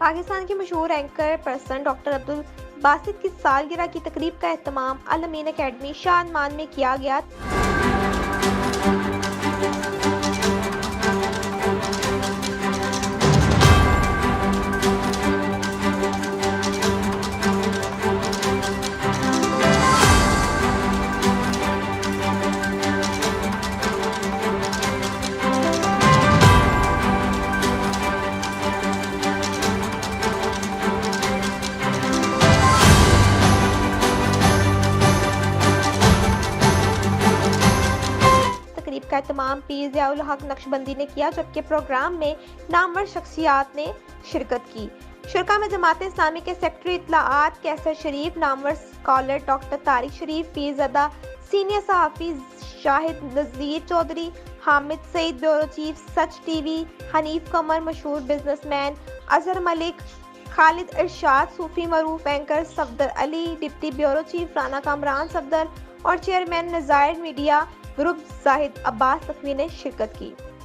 पाकिस्तान के मशहूर anchor person doctor Abdul Basit की सालगिरह की तकरीब का एहतमाम अल अमीन अकेडमी शादमान में किया गया। तकरीब का एहतमाम पीर ज़ियाउल हक नक्शबंदी ने किया, जबकि प्रोग्राम में नामवर शख्सियात ने शिरकत की। शुरा में जमात इस्लामी के सेक्रेटरी इत्तलाआत कैसर शरीफ, नामवर स्कॉलर डॉक्टर तारिक शरीफ, पीरज़ादा सीनियर सहाफ़ी Shahid Nazir Chaudhry, Hamid Saeed bureau chief Such TV, Hanif Qamar मशहूर बिजनेसमैन, अजहर मलिक, खालिद इरशाद सूफी मरूफ anchor, Safdar Ali deputy bureau chief, Rana Kamran Safdar और chairman Nazair media group Zahid Abbas Taqvi ने शिरकत की।